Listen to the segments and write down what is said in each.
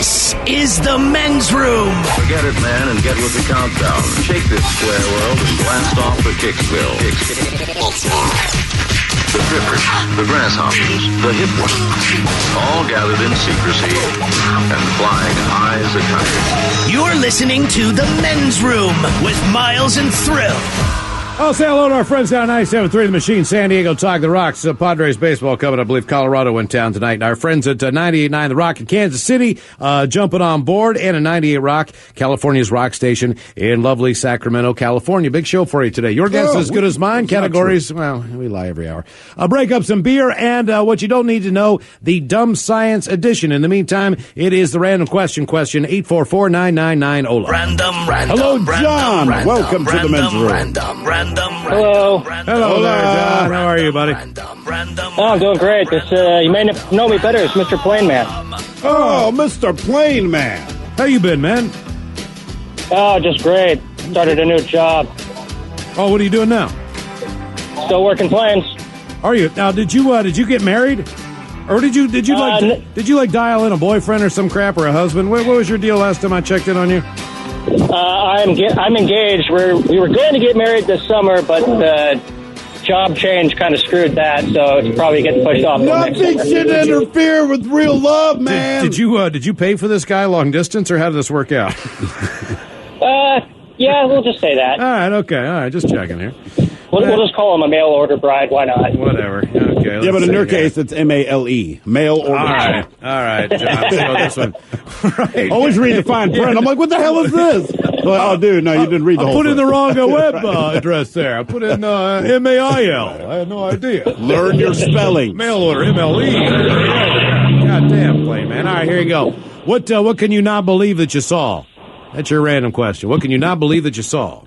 This is the men's room. Forget it, man, and get with the countdown. Shake this square world and blast off for Kicksville. The trippers, the grasshoppers, the hip ones, all gathered in secrecy and flying high as a kite. You're listening to the men's room with Miles and Thrill. I'll say hello to our friends down 97.3 The Machine, San Diego Talk the Rocks. Padres baseball coming. I believe Colorado went down tonight. And our friends at 98.9 The Rock in Kansas City jumping on board, and a 98 Rock, California's rock station in lovely Sacramento, California. Big show for you today. Your guess is as good as mine. Categories, well, we lie every hour. Break up some beer and what you don't need to know, the Dumb Science Edition. In the meantime, it is the random question, 844-999-OLA. Random. Hello, John. Welcome to the men's room. Hello. Hello there, John. How are you, buddy? Oh, I'm doing great. This, you may know me better as Mr. Plain Man. Oh, Mr. Plain Man. How you been, man? Oh, just great. Started a new job. Oh, what are you doing now? Still working planes. Are you? Now, did you get married? Or did you dial in a boyfriend or some crap, or a husband? What was your deal last time I checked in on you? I'm engaged. We were going to get married this summer, but the job change kind of screwed that, so it's probably getting pushed off. Nothing should interfere with real love, man. Did you pay for this guy long distance, or how did this work out? Yeah, we'll just say that. All right, okay, all right, just checking here. We'll just call him a mail order bride. Why not? Whatever. Okay. Yeah, but in your case, it's MALE. Mail order. All right, John. So this one. Right. Always read the fine print. I'm like, what the hell is this? Well, oh, dude, no, you didn't read the whole thing. I put in the wrong web right. address there. I put in MAIL. I had no idea. Learn your spelling. Mail order, MLE. God damn, Plain Man. All right, here you go. What can you not believe that you saw? That's your random question. What can you not believe that you saw?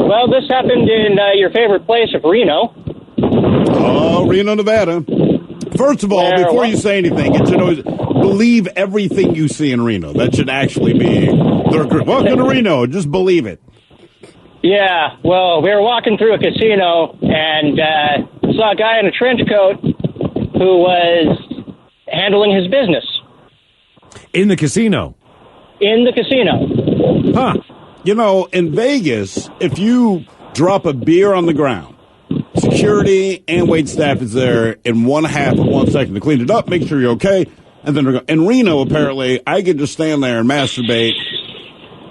Well, this happened in your favorite place of Reno. Oh, Reno, Nevada. First of all, before you say anything, you should always believe everything you see in Reno. That should actually be welcome to Reno. Just believe it. Yeah, well, we were walking through a casino and saw a guy in a trench coat who was handling his business. In the casino? In the casino. Huh. You know, in Vegas, if you drop a beer on the ground, security and wait staff is there in 1/2 of 1 second to clean it up, make sure you're okay, and then they're going. In Reno, apparently, I could just stand there and masturbate,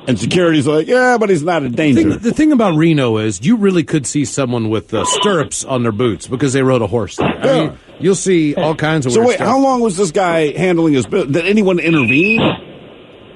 and security's like, yeah, but he's not a danger. The thing about Reno is you really could see someone with stirrups on their boots because they rode a horse there. Yeah. I mean, you'll see all kinds of So weird wait, stuff. how long was this guy handling his business? Did anyone intervene?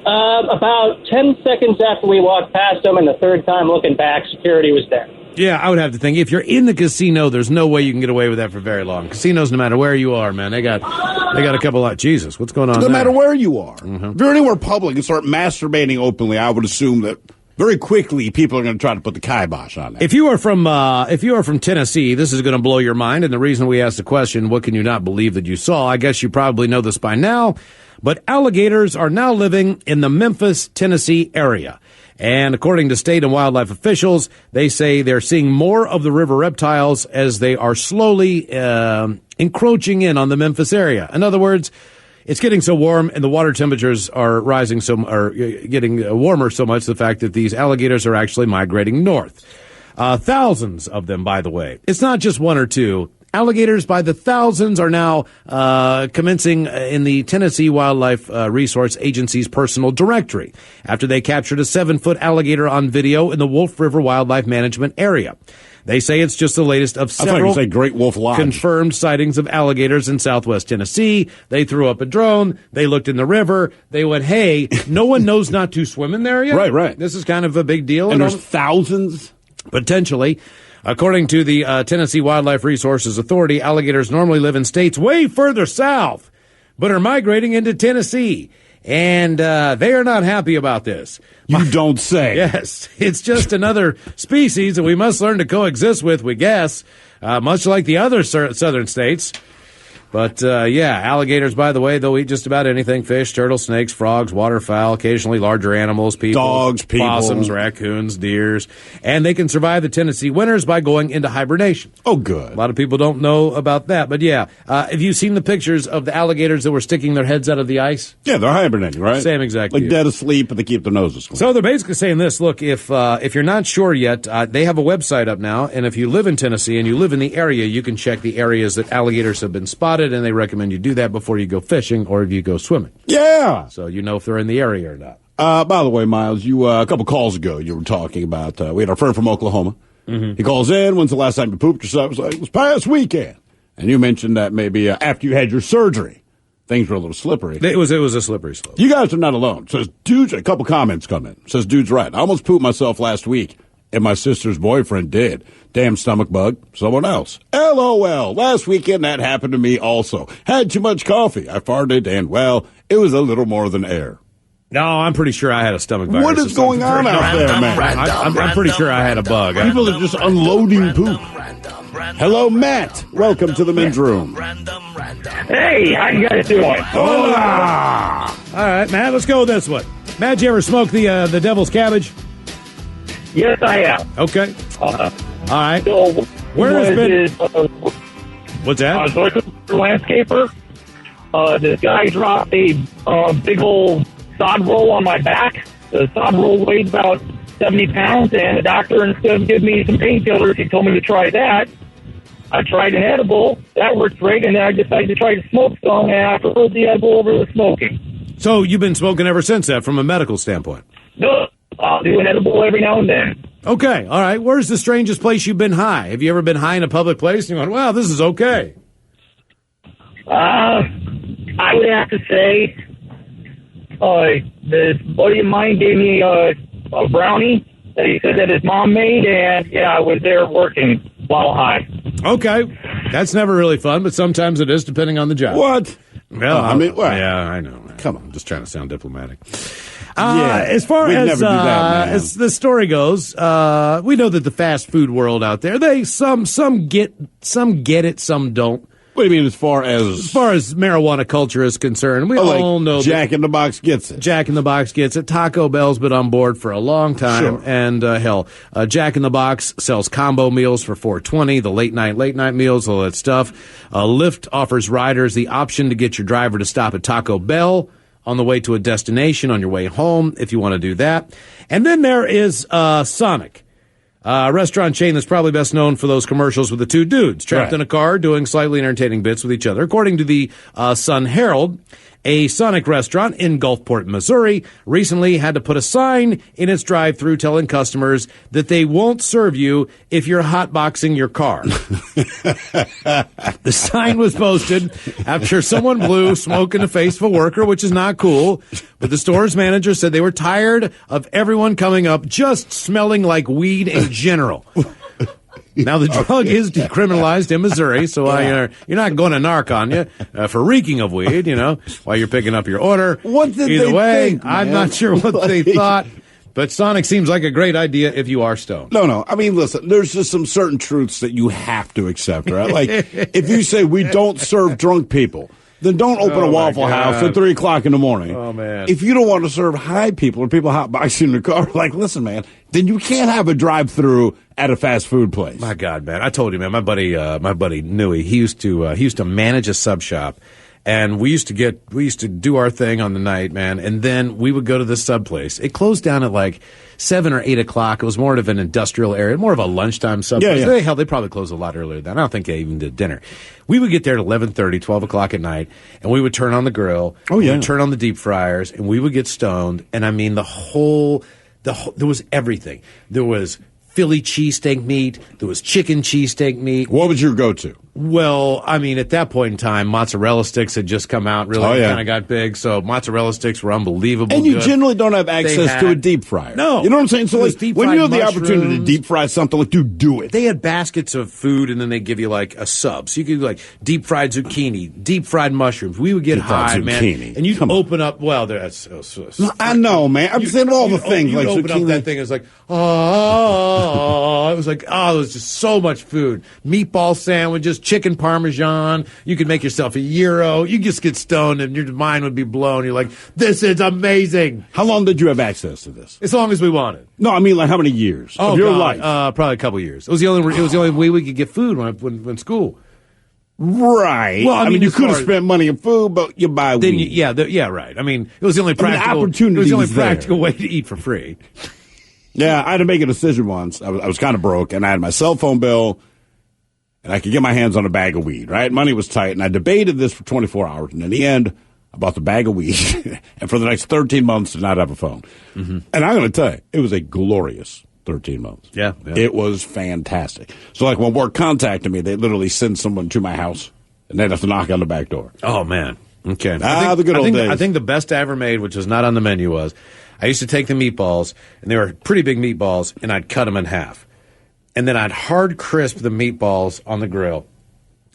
About 10 seconds after we walked past him, and the third time looking back, security was there. Yeah, I would have to think. If you're in the casino, there's no way you can get away with that for very long. Casinos, no matter where you are, man, they got a couple of Jesus. What's going on? No there? matter where you are. Mm-hmm. If you're anywhere public and start masturbating openly, I would assume that very quickly people are going to try to put the kibosh on that. If you are from Tennessee, this is going to blow your mind. And the reason we asked the question, what can you not believe that you saw? I guess you probably know this by now, but alligators are now living in the Memphis, Tennessee area. And according to state and wildlife officials, they say they're seeing more of the river reptiles as they are slowly encroaching in on the Memphis area. In other words, it's getting so warm and the water temperatures are getting warmer so much, the fact that these alligators are actually migrating north. Thousands of them, by the way. It's not just one or two. Alligators by the thousands are now commencing in the Tennessee Wildlife Resource Agency's personal directory after they captured a 7-foot alligator on video in the Wolf River Wildlife Management Area. They say it's just the latest of several Great Wolf Lodge. confirmed sightings of alligators in southwest Tennessee. They threw up a drone. They looked in the river. They went, hey, no one knows not to swim in the area. Right. This is kind of a big deal. And there's thousands? Potentially. According to the Tennessee Wildlife Resources Authority, alligators normally live in states way further south, but are migrating into Tennessee. And they are not happy about this. You don't say. Yes, it's just another species that we must learn to coexist with, we guess, much like the other southern states. But, yeah, alligators, by the way, they'll eat just about anything: fish, turtles, snakes, frogs, waterfowl, occasionally larger animals, people, dogs, people, possums, raccoons, deers. And they can survive the Tennessee winters by going into hibernation. Oh, good. A lot of people don't know about that. But, yeah, have you seen the pictures of the alligators that were sticking their heads out of the ice? Yeah, they're hibernating, right? Same exact Like deal. dead asleep, but they keep their noses clean. So they're basically saying this: look, if you're not sure yet, they have a website up now, and if you live in Tennessee and you live in the area, you can check the areas that alligators have been spotted, and they recommend you do that before you go fishing or if you go swimming. Yeah. So you know if they're in the area or not. By the way, Miles, you a couple calls ago, you were talking about, we had our friend from Oklahoma. Mm-hmm. He calls in, when's the last time you pooped yourself? I was like, it was past weekend. And you mentioned that maybe after you had your surgery, things were a little slippery. It was a slippery slope. You guys are not alone. Says, dude's, a couple comments come in. Says, dude's right. I almost pooped myself last week, and my sister's boyfriend did. Damn stomach bug. Someone else. LOL. Last weekend that happened to me also. Had too much coffee. I farted, and, well, it was a little more than air. No, I'm pretty sure I had a stomach virus. What is going on out there, man? I'm pretty sure I had a bug. People are just unloading poop. Hello, Matt. Welcome to the men's room. Hey, how you guys doing? Hola! All right, Matt, let's go with this one. Matt, you ever smoke the devil's cabbage? Yes, I have. Okay. All right. So, Where has been... is, What's that? I was looking for a landscaper. This guy dropped a big old sod roll on my back. The sod roll weighs about 70 pounds, and the doctor, instead of giving me some painkillers, he told me to try that. I tried an edible. That worked great, and then I decided to try to smoke some, and I preferred the edible over the smoking. So you've been smoking ever since that, from a medical standpoint? No, I'll do an edible every now and then. Okay, all right. Where's the strangest place you've been high? Have you ever been high in a public place and you went, wow, this is okay? I would have to say, this buddy of mine gave me a brownie that he said that his mom made, and yeah, I was there working while high. Okay. That's never really fun, but sometimes it is, depending on the job. What? Well, I mean, what? Yeah, I know. Come on. I'm just trying to sound diplomatic. Yeah, as far we'd as never do that, man. as the story goes, we know that the fast food world out there, some get it, some don't. What do you mean as far as... As far as marijuana culture is concerned, we all know Jack in the Box gets it. Jack in the Box gets it. Taco Bell's been on board for a long time. Sure. And hell, Jack in the Box sells combo meals for $4.20, the late night meals, all that stuff. Lyft offers riders the option to get your driver to stop at Taco Bell on the way to a destination on your way home, if you want to do that. And then there is Sonic. A restaurant chain that's probably best known for those commercials with the two dudes trapped in a car doing slightly entertaining bits with each other. According to the Sun Herald, a Sonic restaurant in Gulfport, Missouri, recently had to put a sign in its drive-thru telling customers that they won't serve you if you're hotboxing your car. The sign was posted after someone blew smoke in the face of a worker, which is not cool. But the store's manager said they were tired of everyone coming up just smelling like weed in general. Now, the drug is decriminalized in Missouri, so you're not going to narc on you for reeking of weed, while you're picking up your order. What did Either they way, think, I'm man? not sure what they thought, but Sonic seems like a great idea if you are stoned. No. I mean, listen, there's just some certain truths that you have to accept, right? Like, if you say we don't serve drunk people, then don't open a Waffle House at 3 o'clock in the morning. Oh, man. If you don't want to serve high people or people hotboxing in the car, like, listen, man, then you can't have a drive-through at a fast food place. My God, man. I told you, man, my buddy Newey, he used to manage a sub shop. And we used to do our thing on the night, man, and then we would go to this sub place. It closed down at like 7 or 8 o'clock. It was more of an industrial area, more of a lunchtime sub place. Yeah. They probably closed a lot earlier than that. I don't think they even did dinner. We would get there at 11:30, 12 o'clock at night, and we would turn on the grill. Oh, yeah. We would turn on the deep fryers, and we would get stoned. And I mean, there was everything. There was Philly cheesesteak meat. There was chicken cheesesteak meat. What was your go-to? Well, I mean, at that point in time, mozzarella sticks had just come out, really kind of got big, so mozzarella sticks were unbelievable. And you good. generally don't have access to a deep fryer. No. You know what I'm saying? So, like, when you have the opportunity to mushrooms. deep fry something, like, dude, do it. They had baskets of food, and then they give you, like, a sub. So you could do, like, deep fried zucchini, deep fried mushrooms. We would get high, man. And you'd open up, well, that's... I know, man. I'm saying all the things, you'd like open zucchini. up that thing, it's like, oh, it was like, it was just so much food. Meatball sandwiches, chicken parmesan. You could make yourself a gyro. You just get stoned and your mind would be blown. You're like, this is amazing. How long did you have access to this? As long as we wanted. No, I mean, like, how many years of your life? Probably a couple years. It was the only way we could get food when school. Right. Well, I mean you could have spent money on food, but you buy weed. Right. I mean, it was the only practical opportunity. It was the only practical way to eat for free. Yeah, I had to make a decision once. I was kind of broke, and I had my cell phone bill, and I could get my hands on a bag of weed, right? Money was tight, and I debated this for 24 hours, and in the end, I bought the bag of weed, and for the next 13 months did not have a phone. Mm-hmm. And I'm going to tell you, it was a glorious 13 months. Yeah. It was fantastic. So, like, when work contacted me, they literally send someone to my house, and they'd have to knock on the back door. Oh, man. Okay. The good old days. I think the best I ever made, which was not on the menu, was I used to take the meatballs, and they were pretty big meatballs, and I'd cut them in half. And then I'd hard crisp the meatballs on the grill.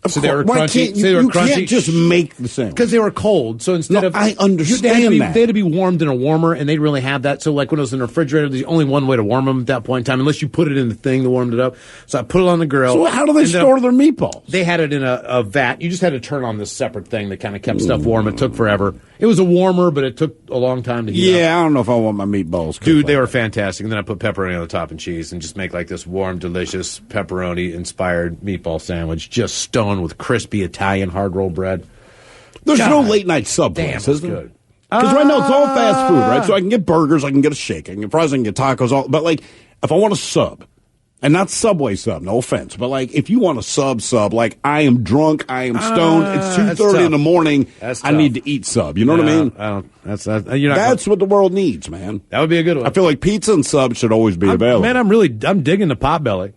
So they were crunchy. You can't just make the sandwich. Because they were cold. So instead of... I understand that. They had to be warmed in a warmer, and they didn't really have that. So like when it was in the refrigerator, there's only one way to warm them at that point in time, unless you put it in the thing that warmed it up. So I put it on the grill. So how do they store their meatballs? They had it in a vat. You just had to turn on this separate thing that kind of kept stuff warm. It took forever. It was a warmer, but it took a long time to heat up. Yeah, I don't know if I want my meatballs. Dude, they were fantastic. And then I put pepperoni on the top and cheese and just make like this warm, delicious pepperoni-inspired meatball sandwich, just stoned with crispy Italian hard-rolled bread. There's no late-night sub place, is there? Good. Because right now it's all fast food, right? So I can get burgers, I can get a shake, I can get fries, I can get tacos. But, like, if I want a sub, and not Subway sub, no offense, but, like, if you want a sub, like, I am drunk, I am stoned, it's 2:30 in the morning, I need to eat sub. You know what I mean? That's what the world needs, man. That would be a good one. I feel like pizza and sub should always be available. Man, I'm digging the Potbelly.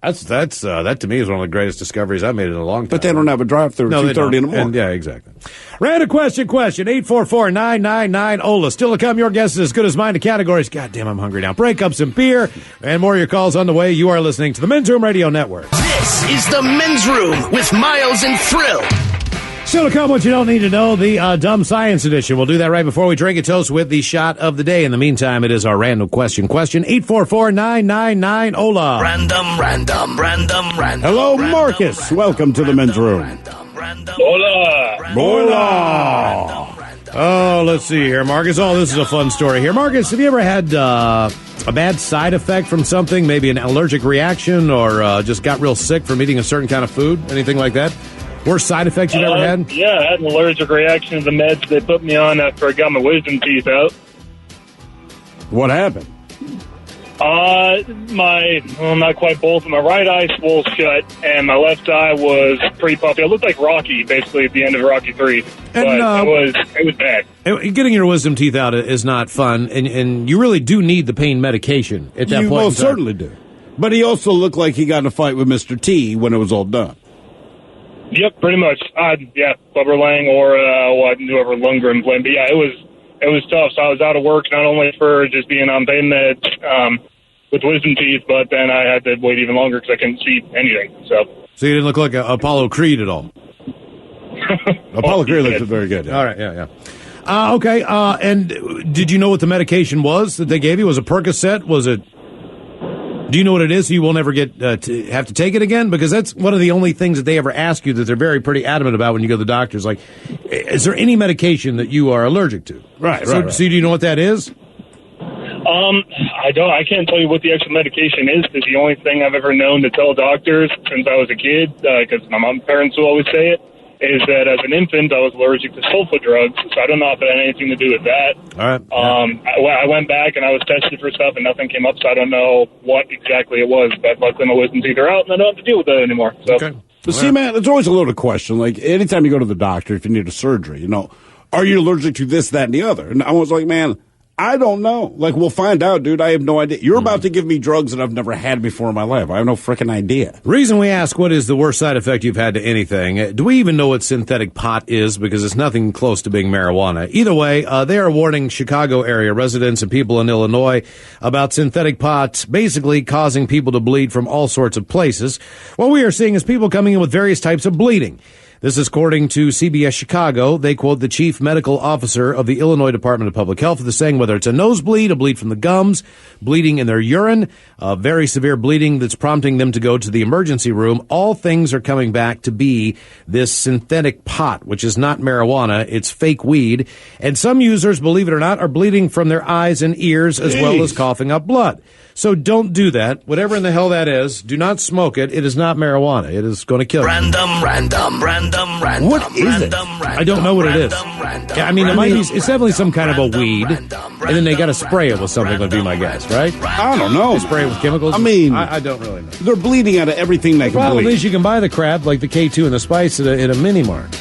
That to me is one of the greatest discoveries I've made in a long time. But they don't have a drive-through at 2:30 in the morning. Yeah, exactly. Random question, 844-999-OLA. Still to come, your guess is as good as mine to categories. God damn, I'm hungry now. Breakups and beer, and more of your calls on the way. You are listening to the Men's Room Radio Network. This is the Men's Room with Miles and Thrill. Still to come, what you don't need to know, the Dumb Science Edition. We'll do that right before we drink a toast with the shot of the day. In the meantime, it is our random question. 844-999-OLA. Random. Hello, Marcus. Welcome to the Men's Room. Hola. Oh, let's see here, Marcus. Oh, this is a fun story here. Marcus, have you ever had a bad side effect from something, maybe an allergic reaction, or just got real sick from eating a certain kind of food? Anything like that? Worst side effects you've ever had? Yeah, I had an allergic reaction to the meds they put me on after I got my wisdom teeth out. What happened? Not quite both. My right eye swole shut, and my left eye was pretty puffy. I looked like Rocky, basically, at the end of Rocky 3. But it was bad. Getting your wisdom teeth out is not fun, and you really do need the pain medication at that point. You most certainly do. But he also looked like he got in a fight with Mr. T when it was all done. Yep, pretty much. Clubber Lang or whoever Lundgren played. But yeah, it was tough. So I was out of work not only for just being on pain meds with wisdom teeth, but then I had to wait even longer because I couldn't see anything. So you didn't look like Apollo Creed at all. Apollo Creed looked very good. Yeah. All right, yeah. Okay. And did you know what the medication was that they gave you? Was it Percocet? Was it? Do you know what it is? So you will never get to have to take it again? Because that's one of the only things that they ever ask you that they're pretty adamant about when you go to the doctors. Like, is there any medication that you are allergic to? Right. So do you know what that is? I don't. I can't tell you what the actual medication is. It's the only thing I've ever known to tell doctors since I was a kid, because my parents will always say it, is that as an infant I was allergic to sulfa drugs, so I don't know if it had anything to do with that. All right. I went back and I was tested for stuff and nothing came up, so I don't know what exactly it was, but luckily my wisdom teeth are out and I don't have to deal with that anymore. So. Okay. But see, man, it's always a loaded question. Like, anytime you go to the doctor, if you need a surgery, are you allergic to this, that, and the other? And I was like, man, I don't know. Like, we'll find out, dude. I have no idea. You're about to give me drugs that I've never had before in my life. I have no freaking idea. Reason we ask what is the worst side effect you've had to anything. Do we even know what synthetic pot is? Because it's nothing close to being marijuana. Either way, they are warning Chicago area residents and people in Illinois about synthetic pot basically causing people to bleed from all sorts of places. What we are seeing is people coming in with various types of bleeding. This is according to CBS Chicago. They quote the chief medical officer of the Illinois Department of Public Health as saying whether it's a nosebleed, a bleed from the gums, bleeding in their urine, very severe bleeding that's prompting them to go to the emergency room, all things are coming back to be this synthetic pot, which is not marijuana, it's fake weed. And some users, believe it or not, are bleeding from their eyes and ears as well as coughing up blood. So don't do that. Whatever in the hell that is, do not smoke it. It is not marijuana. It is going to kill you. Random. What is it? I don't know what it is. Yeah, I mean, it might be, it's definitely some kind of a weed, and then they got to spray it with something, would be my guess, right? I don't know. They spray it with chemicals? I mean, I don't really know. They're bleeding out of everything they can Well, at bleed. least you can buy the crap, like the K2 and the Spice at a mini mart.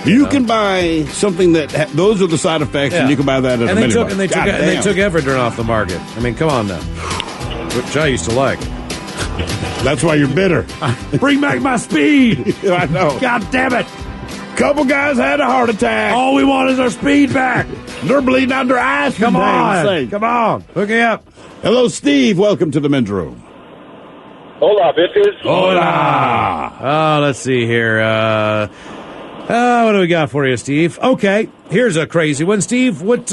You can buy something that those are the side effects, and you can buy that at a mini mart. And they took Everdrin off the market. I mean, come on now. Which I used to like. That's why you're bitter. Bring back my speed. I know. God damn it. Couple guys had a heart attack. All we want is our speed back. They're bleeding out their eyes. Come on. Come on. Hook me up. Hello, Steve. Welcome to the men's room. Hola, bitches. Hola. Oh, let's see here. What do we got for you, Steve? Okay, here's a crazy one, Steve. What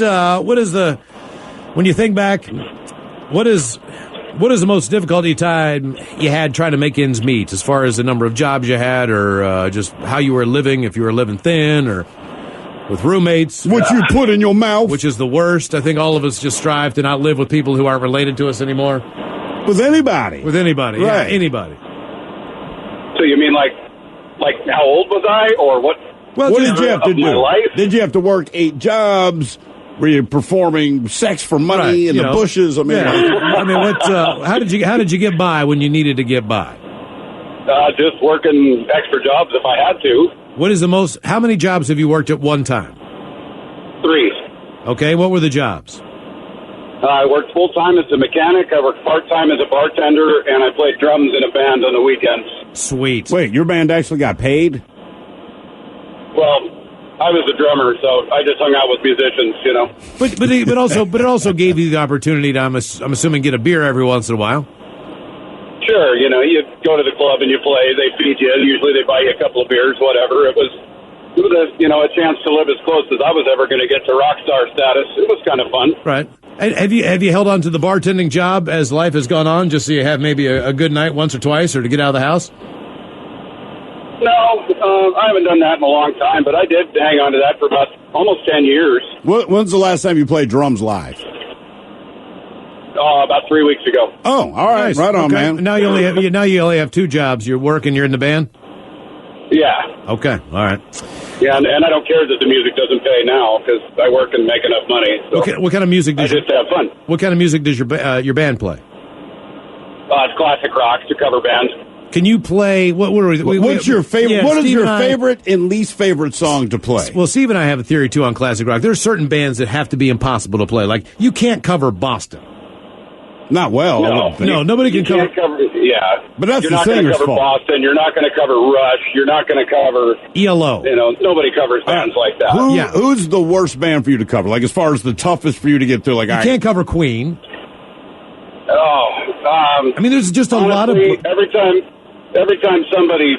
is the, when you think back, what is the most difficult time you had trying to make ends meet, as far as the number of jobs you had, or just how you were living, if you were living thin, or with roommates? What you put in your mouth? Which is the worst. I think all of us just strive to not live with people who aren't related to us anymore. With anybody. With anybody, right. Yeah, anybody. So you mean like how old was I, or what? Well, what did you have to do? My life? Did you have to work 8 jobs? Were you performing sex for money in the bushes? I mean, how did you get by when you needed to get by? Just working extra jobs if I had to. How many jobs have you worked at one time? 3. Okay, what were the jobs? I worked full-time as a mechanic, I worked part-time as a bartender, and I played drums in a band on the weekends. Sweet. Wait, your band actually got paid? Well, I was a drummer, so I just hung out with musicians, you know. But it also gave you the opportunity to, I'm assuming, get a beer every once in a while. Sure, you know, you go to the club and you play, they feed you, usually they buy you a couple of beers, whatever. It was a chance to live as close as I was ever going to get to rock star status. It was kind of fun. Right. Have you held on to the bartending job as life has gone on, just so you have maybe a good night once or twice, or to get out of the house? No, I haven't done that in a long time, but I did hang on to that for about almost 10 years. When's the last time you played drums live? About 3 weeks ago. Oh, all right. Nice. Right on, man. Now you only have 2 jobs. You're working, you're in the band? Yeah. Okay, all right. Yeah, and I don't care that the music doesn't pay now, because I work and make enough money. So what kind of music I just have fun. What kind of music does your band play? It's classic rock. It's a cover band. Can you play? What's your favorite? Yeah, what is your favorite and least favorite song to play? Well, Steve and I have a theory too on classic rock. There are certain bands that have to be impossible to play. Like you can't cover Boston. Not well. No, nobody can cover. Yeah, but that's you're the not going to singer's cover fault. Boston. You're not going to cover Rush. You're not going to cover ELO. You know, nobody covers bands like that. Who's the worst band for you to cover? Like as far as the toughest for you to get through? Like you can't cover Queen. I mean, there's just honestly, lot of every time somebody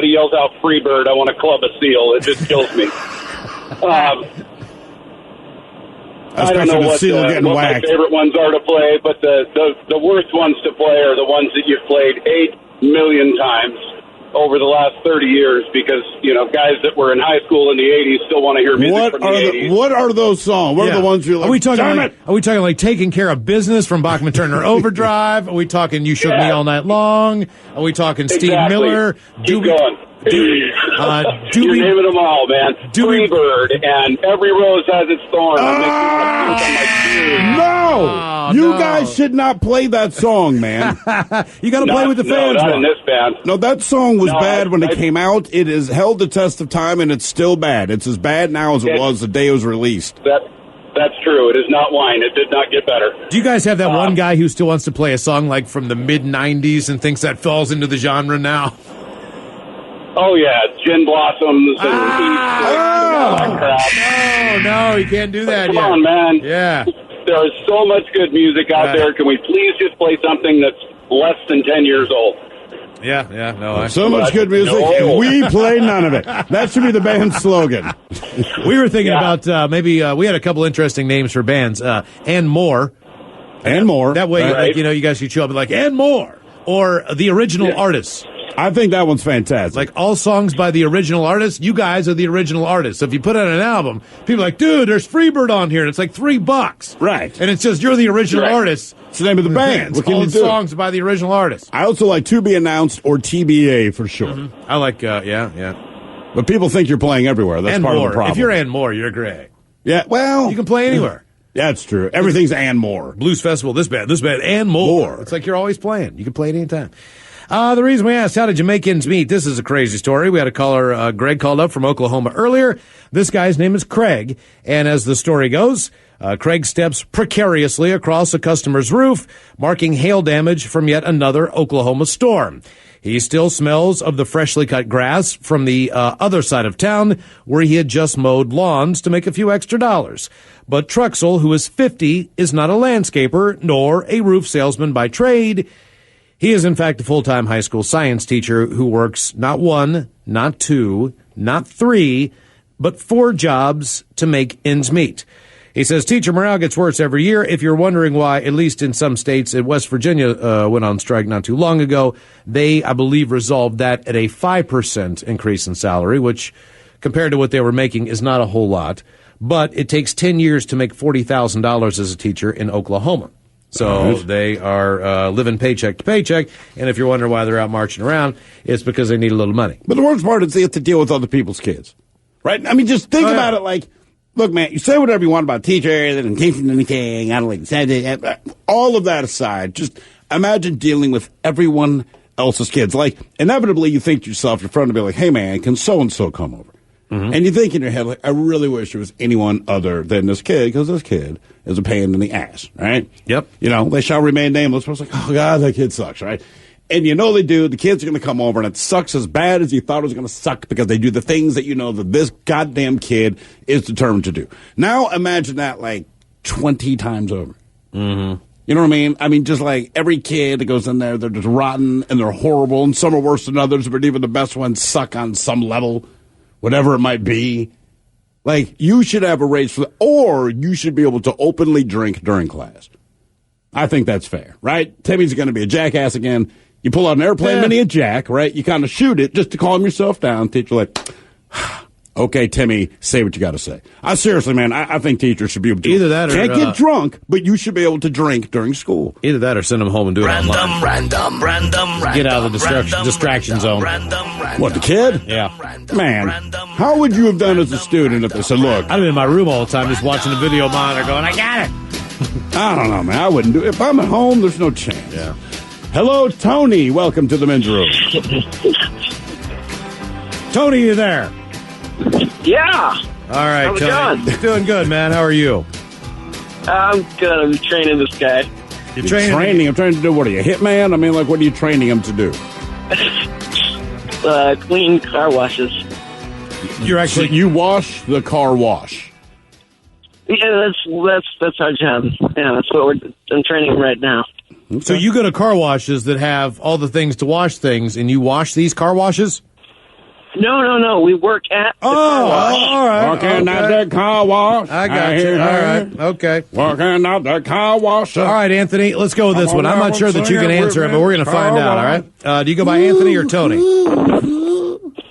yells out "Freebird," I want to club a seal. It just kills me. I don't know what my favorite ones are to play, but the worst ones to play are the ones that you've played 8 million times over the last 30 years, because, you know, guys that were in high school in the 80s still want to hear music from the 80s. What are those songs? What are the ones you're like, Are we talking like Taking Care of Business from Bachman Turner Overdrive? Are we talking You Shook Me All Night Long? Are we talking Steve Miller? Keep going. You're naming them all, man. Freebird and Every Rose Has Its Thorn. No! You guys should not play that song, man. You got to play with the fans. Not in this band. No, that song was bad when it came out. It has held the test of time, and it's still bad. It's as bad now as it was the day it was released. That's true. It is not wine. It did not get better. Do you guys have that one guy who still wants to play a song like from the mid-'90s and thinks that falls into the genre now? Oh, yeah, Gin Blossoms and all that crap. No, you can't do that. Come on, man. Yeah. There is so much good music out there. Can we please just play something that's less than 10 years old? Yeah, no. So much good music, and we play none of it. That should be the band's slogan. We were thinking about maybe we had a couple interesting names for bands, and more. And more. That way, Right. like, you guys could show up and like, and more. Or the original artists. I think that one's fantastic. Like all songs by the original artist, you guys are the original artists. So if you put out an album, people are like, dude, there's Freebird on here, and it's like $3. Right. And it's just, you're the original Right. artist. It's the name of the band. What can all you the do? songs by the original artist. I also like to be announced or TBA for sure. I like, yeah. But people think you're playing everywhere. That's And part more. of the problem. If you're and more, you're great. Yeah, well. You can play anywhere. That's true. Everything's and more. Blues Festival, this band, and more. It's like you're always playing. You can play it anytime. The reason we asked, how did you make ends meet? This is a crazy story. We had a caller, Greg called up from Oklahoma earlier. This guy's name is Craig. And as the story goes, Craig steps precariously across a customer's roof, marking hail damage from yet another Oklahoma storm. He still smells of the freshly cut grass from the other side of town where he had just mowed lawns to make a few extra dollars. But Truxell, who is 50, is not a landscaper nor a roof salesman by trade. He is, in fact, a full-time high school science teacher who works not one, not two, not three, but 4 jobs to make ends meet. He says teacher morale gets worse every year. If you're wondering why, at least in some states, West Virginia went on strike not too long ago, they, I believe, resolved that at a 5% increase in salary, which, compared to what they were making, is not a whole lot. But it takes 10 years to make $40,000 as a teacher in Oklahoma. So they are living paycheck to paycheck, and if you're wondering why they're out marching around, it's because they need a little money. But the worst part is they have to deal with other people's kids. Right? I mean, just think about it like, look, man, you say whatever you want about teachers and teaching anything. I don't like that. All of that aside, just imagine dealing with everyone else's kids. Like, inevitably, you think to yourself, your friend will be like, hey, man, can so-and-so come over? And you think in your head, like, I really wish there was anyone other than this kid, because this kid is a pain in the ass, right? Yep. You know, they shall remain nameless. But it's like, oh, God, that kid sucks, right? And you know they do. The kids are going to come over, and it sucks as bad as you thought it was going to suck because they do the things that you know that this goddamn kid is determined to do. Now imagine that like 20 times over. Mm-hmm. You know what I mean? I mean, just like every kid that goes in there, they're just rotten, and they're horrible, and some are worse than others, but even the best ones suck on some level. Whatever it might be. Like, you should have a race for that, or you should be able to openly drink during class. I think that's fair, right? Timmy's going to be a jackass again. You pull out an airplane mini a jack, right? You kind of shoot it just to calm yourself down. Teacher like, okay, Timmy, say what you got to say. Seriously, man, I think teachers should be able to. Either that or can't get drunk, but you should be able to drink during school. Either that or send them home and do it online. Random. Get out of the distraction zone. What, the kid? Yeah. Man, how would you have done as a student if they said, look, I'd be in my room all the time just watching the video monitor going, I got it. I don't know, man, I wouldn't do it. If I'm at home, there's no chance. Yeah. Hello, Tony. Welcome to the men's room. Tony, you there? Yeah, All right, How's it Tony. going? Doing good, man. How are you? I'm good. I'm training this guy. You're Training him, trying to do what? Are you a hitman? I mean, like, what are you training him to do? Clean car washes. You're So actually you wash the car wash. Yeah, that's our job. Yeah, that's what I'm training him right now. So you go to car washes that have all the things to wash things, and you wash these car washes? No. We work at the car wash. all right. Working out that car wash. I got you. All right. Okay. Working out that car wash. All right, Anthony, let's go with this one. I'm not sure that you can answer it, but we're going to find out, all right? Do you go by Anthony or Tony?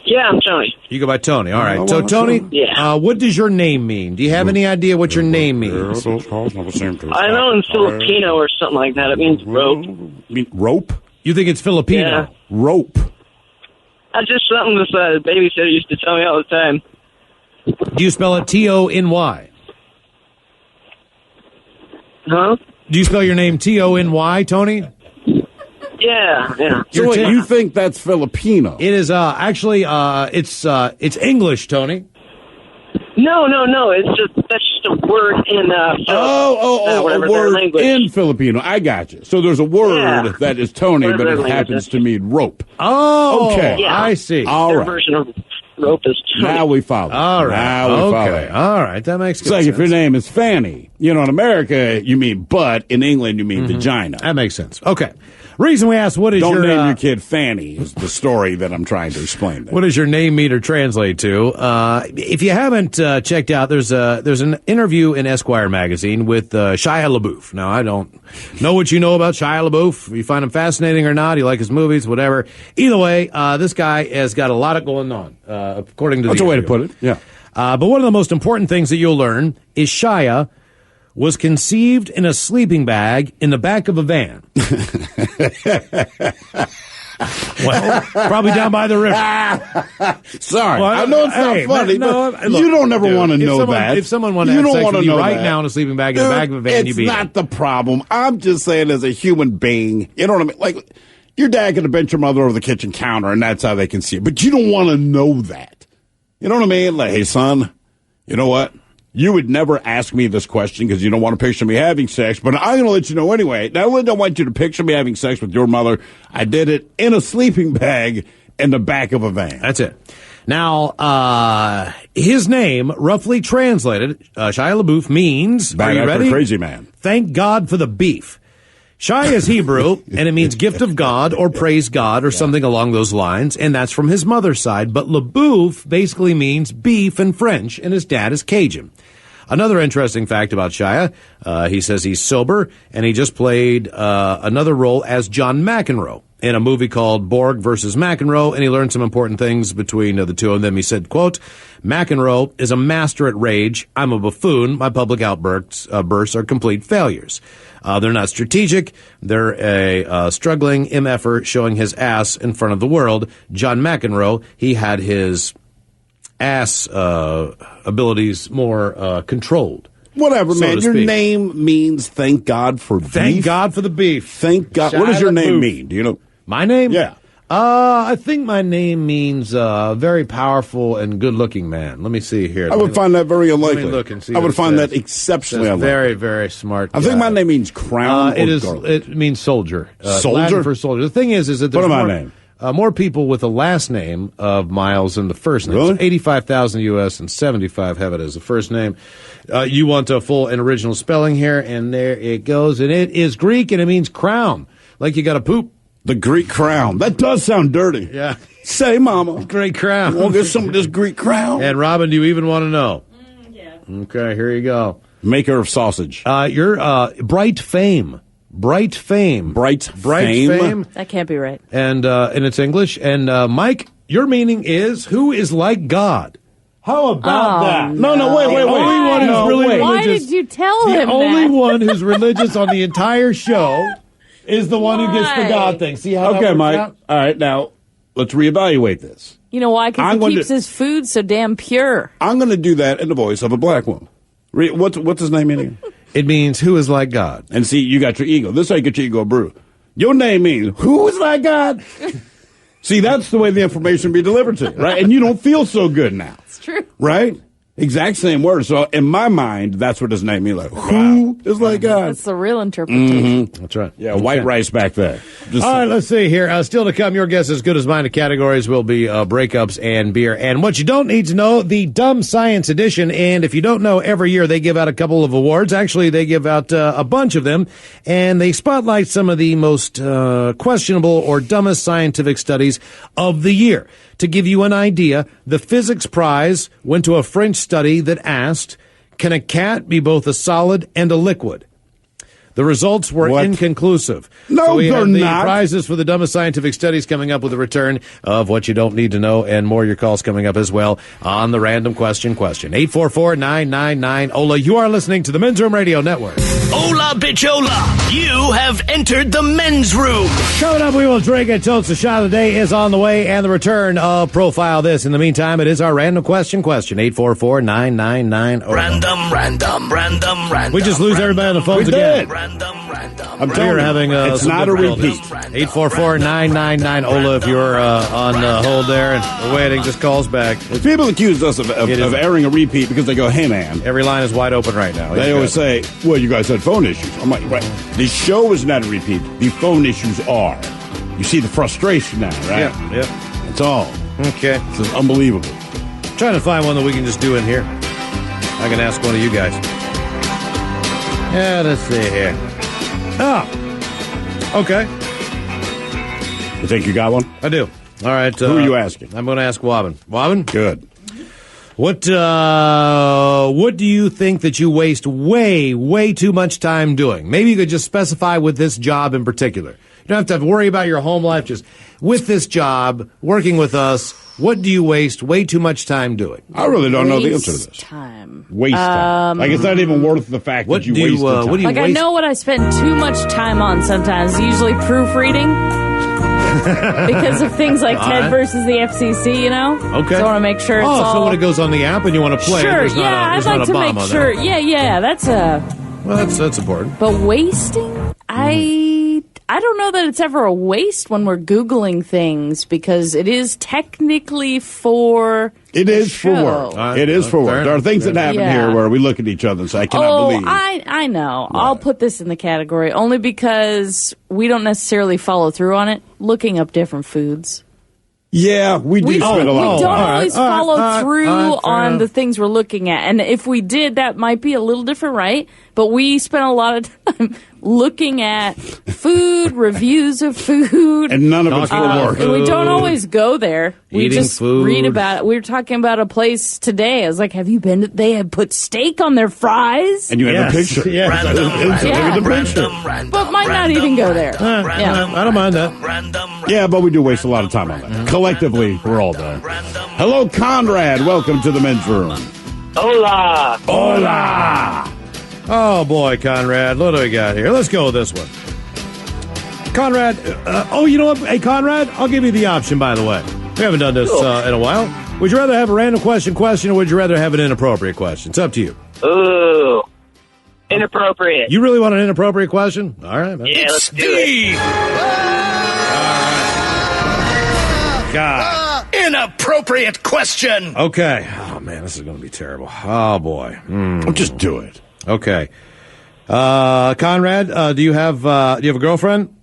Yeah, I'm Tony. You go by Tony. All right. So, Tony, Yeah. What does your name mean? Do you have any idea what your name means? I know in Filipino or something like that. It means rope. Rope? You think it's Filipino? Yeah. Rope. That's just something this babysitter used to tell me all the time. Do you spell it Tony? Huh? Do you spell your name Tony, Tony? Yeah. So wait, you think that's Filipino? It is actually it's English, Tony. No. That's just a word in whatever a their word language. in Filipino. I got you. So there's a word Yeah. that is Tony, but Whatever it their happens language to mean rope. Oh, Okay. Yeah. I see. All Their right. version of rope is Tony. Now we follow. All right. Now we follow. Okay. All right. That makes It's good like sense. if your name is Fanny, You know, in America, you mean butt. In England, you mean vagina. That makes sense. Okay. Reason we asked, what is Don't your... name your kid Fanny is the story that I'm trying to explain there. What does your name meter translate to? If you haven't checked out, there's an interview in Esquire magazine with Shia LaBeouf. Now, I don't know what you know about Shia LaBeouf. You find him fascinating or not. You like his movies, whatever. Either way, this guy has got a lot of going on, according to That's the a way to interview. put it, yeah. But one of the most important things that you'll learn is Shia was conceived in a sleeping bag in the back of a van. Well, probably down by the river. Sorry, Well, I know it's not funny, but you don't ever want to know that. If someone wanted you to have don't sex wanna with you know right that. now in a sleeping bag in the back of a van, it's you'd be not the problem. I'm just saying, as a human being, you know what I mean? Like, your dad could have bent your mother over the kitchen counter, and that's how they can see it. But you don't want to know that. You know what I mean? Like, hey, son, you know what? You would never ask me this question because you don't want to picture me having sex, but I'm going to let you know anyway. Not only don't want you to picture me having sex with your mother, I did it in a sleeping bag in the back of a van. That's it. Now, his name, roughly translated, Shia LaBeouf, means, are Bad you after ready? Crazy Man. Thank God for the beef. Shai is Hebrew, and it means gift of God or praise God or something along those lines, and that's from his mother's side. But LaBeouf basically means beef in French, and his dad is Cajun. Another interesting fact about Shia, he says he's sober, and he just played another role as John McEnroe in a movie called Borg versus McEnroe, and he learned some important things between the two of them. He said, quote, McEnroe is a master at rage. I'm a buffoon. My public outbursts are complete failures. They're not strategic. They're a struggling MFer showing his ass in front of the world. John McEnroe, he had his ass abilities more controlled. Whatever, so man. to Your speak. name means thank God for beef. Thank God for the beef. Thank God. Shia What does your name LaBeouf. mean? Do you know? My name? Yeah. I think my name means very powerful and good-looking man. Let me see here. I would find that very unlikely. Let me look and see I what would it find says. that exceptionally It's unlikely. very, very smart. I think guy. my name means crown or it is. garlic. It means soldier. Soldier? Latin for soldier. The thing is that there's What am I more, name? more people with the last name of Miles than the first name. Really? So 85,000 U.S. and 75 have it as the first name. You want a full and original spelling here, and there it goes. And it is Greek, and it means crown, like you got to poop. The Greek crown. That does sound dirty. Yeah. Say, mama. Great crown. We'll get some of this Greek crown. And Robin, do you even want to know? Yeah. Okay, here you go. Maker of sausage. You're Bright Fame. Bright Fame. Bright Fame? That can't be right. And it's English. And Mike, your meaning is who is like God. How about that? No, wait. The only one who's No, really wait. Why religious. did you tell The him only that? one who's religious on the entire show is the one who gets the Why? God thing. See how that Okay, works Mike. out? All right, now, let's reevaluate this. You know why? I'm Because going he keeps to- his food so damn pure. I'm going to do that in the voice of a black woman. What's his name again? It means who is like God. And see, you got your ego. This is how you get your ego brew. Your name means who is like God? See, that's the way the information be delivered to you, right? And you don't feel so good now. It's true. Right? Exact same word. So in my mind, that's what his name means. Like, who is like God? That's the real interpretation. That's right. Yeah, white rice back there. Just All right, let's see here. Still to come, your guess as good as mine. The categories will be breakups and beer. And what you don't need to know, the Dumb Science Edition. And if you don't know, every year they give out a couple of awards. Actually, they give out a bunch of them. And they spotlight some of the most questionable or dumbest scientific studies of the year. To give you an idea, the physics prize went to a French study that asked, can a cat be both a solid and a liquid? The results were What? inconclusive. No, so we they're have the not. prizes for the dumbest scientific studies coming up with a return of what you don't need to know, and more your calls coming up as well on the random question. 844-999-OLA. You are listening to the Men's Room Radio Network. Hola, bichola. You have entered the men's room. Coming up, we will drink and toast. The shot of the day is on the way, and the return of Profile This. In the meantime, it is our random question. 844-999-OLA. Random. We just lose everybody on the phones We again. did. Random. I'm We're telling you, having it's some not a difficulties. repeat. 844-999-OLA. If you're on hold there and waiting, just call us back. People accuse us of It is- airing a repeat because they go, hey, man. Every line is wide open right now. They always say, well, you guys had phone issues. I'm like, right. The show is not a repeat. The phone issues are. You see the frustration now, right? Yeah. That's all. Okay. This is unbelievable. Trying to find one that we can just do in here. I can ask one of you guys. Yeah, let's see here. Oh, okay. You think you got one? I do. All right. Who are you asking? I'm going to ask Wobbin. Wobbin? Good. What do you think that you waste way too much time doing? Maybe you could just specify with this job in particular. You don't have to worry about your home life. Just with this job, working with us, what do you waste way too much time doing? I really don't know the answer to this. Time. Waste time. Like, it's not even worth the fact that you waste time. What do you Like, waste? I know what I spend too much time on sometimes, usually proofreading. Because of things like All Ted right. versus the FCC, you know? Okay. So I want to make sure it's all... so when it goes on the app and you want to play, Sure, there's not yeah, a, there's I'd like not a to bomb make on sure. there. Yeah, that's a... Well, that's important. But wasting? I don't know that it's ever a waste when we're Googling things because it is technically for It is for show. work. right. It is for work. Fair There are enough. things that happen Yeah. here where we look at each other and say, I cannot believe. I know. I'll put this in the category only because we don't necessarily follow through on it. Looking up different foods. Yeah, we do We spend a lot of don't time. always All right, follow through fair on enough. the things we're looking at. And if we did, that might be a little different, right? But we spend a lot of time looking at food, reviews of food. And none of it's Talking for about work. And we don't always go there. We Eating just food. read about it. We were talking about a place today. I was like, have you been to, they had put steak on their fries? And you have Yes. a picture. Yes. Random, Look at the picture. But might not even go there. Yeah. I don't mind that. Yeah, but we do waste a lot of time on that. Collectively, we're all there. Hello, Conrad. Welcome to the men's room. Hola. Hola. Oh, boy, Conrad. What do we got here? Let's go with this one. Conrad, you know what? Hey, Conrad, I'll give you the option, by the way. We haven't done this in a while. Would you rather have a random question, or would you rather have an inappropriate question? It's up to you. Ooh. Inappropriate. You really want an inappropriate question? All right, man. Yeah, let's do it. God. Inappropriate question. Okay. Oh, man, this is going to be terrible. Oh, boy. Just do it. Okay. Conrad, do you have a girlfriend?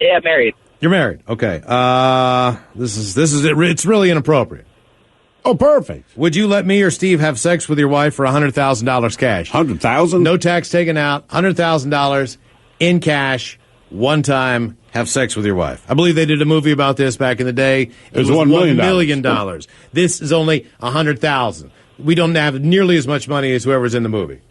Yeah, married. You're married. Okay. This is it. It's really inappropriate. Oh, perfect. Would you let me or Steve have sex with your wife for $100,000 cash? 100,000? No tax taken out. $100,000 in cash. One time, have sex with your wife. I believe they did a movie about this back in the day. It was $1 million. $1 million. This is only $100,000. We don't have nearly as much money as whoever's in the movie.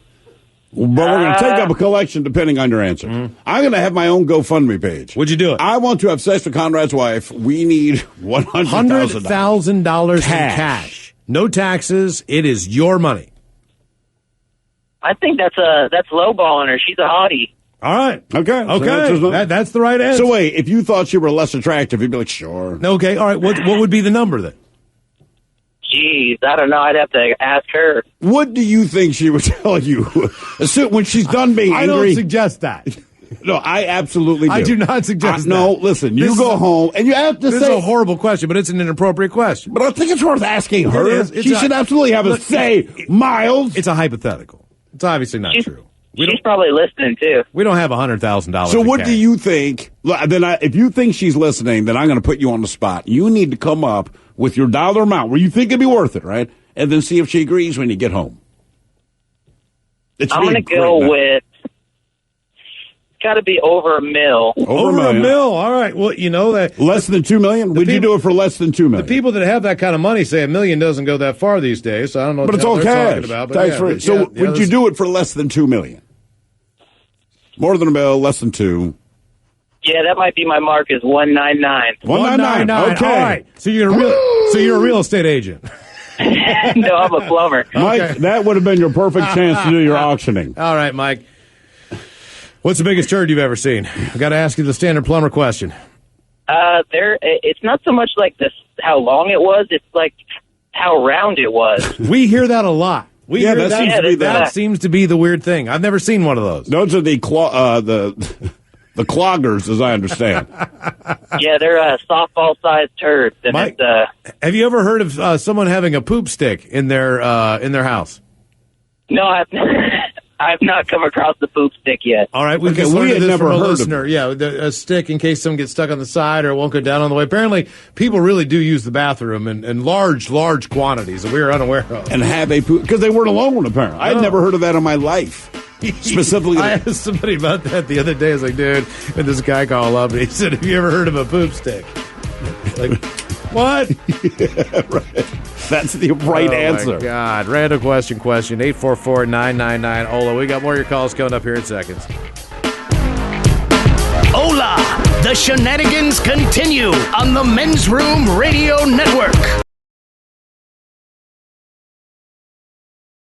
But we're going to take up a collection depending on your answer. I'm going to have my own GoFundMe page. Would you do it? I want to have sex with Conrad's wife. We need $100,000. $100,000 in cash. No taxes. It is your money. I think that's lowballing her. She's a hottie. All right. Okay. Okay. That's the right answer. So wait, if you thought she were less attractive, you'd be like, sure. Okay. All right. What would be the number then? Jeez, I don't know. I'd have to ask her. What do you think she would tell you when she's done being I angry? don't suggest that. No, I absolutely do. I do not suggest that. No, listen, you This go is- home and you have to This say. is a horrible question, but it's an inappropriate question. But I think it's worth asking her. It is. It's She a- should absolutely have a Look, say, Miles. It's a hypothetical. It's obviously not true. She's probably listening, too. We don't have $100,000. So in what cash. do you think? Then if you think she's listening, then I'm going to put you on the spot. You need to come up with your dollar amount where you think it'd be worth it, right? And then see if she agrees when you get home. I'm going to go with, got to be over $1 million. Over $1 million. All right. Well, you know that Less than $2 million? Would you do it for less than $2 million? the people that have that kind of money say $1 million doesn't go that far these days. So I don't know. But what it's the all hell they're cash. talking about. But Tax yeah, free. So would you do it for less than $2 million? More than $1 million, less than $2 million. Yeah, that might be my mark is 199. 199. Okay. All right. So you're a real estate agent. No, I'm a plumber. Mike, that would have been your perfect chance to do your auctioning. All right, Mike. What's the biggest turd you've ever seen? I got to ask you the standard plumber question. It's not so much like this how long it was. It's like how round it was. We hear that a lot. Yeah, that seems to be that seems to be the weird thing. I've never seen one of those. Those are the cloggers, as I understand. Yeah, they're softball-sized turds. And Mike, it's, have you ever heard of someone having a poop stick in their house? no, I've not come across the poop stick yet. All right, we've Okay, just we learned had this never from a heard of listener. Yeah, a stick in case someone gets stuck on the side or it won't go down on the way. Apparently, people really do use the bathroom in large quantities that we are unaware of. And have a poop, because they weren't alone, apparently. I'd never heard of that in my life. Specifically, I asked somebody about that the other day. I was like, dude, and this guy called up and he said, have you ever heard of a poop stick? Like, what? Yeah, right. That's the right answer. Oh, my God. Random question. 844-999. Ola, we got more of your calls coming up here in seconds. Hola! The shenanigans continue on the Men's Room Radio Network.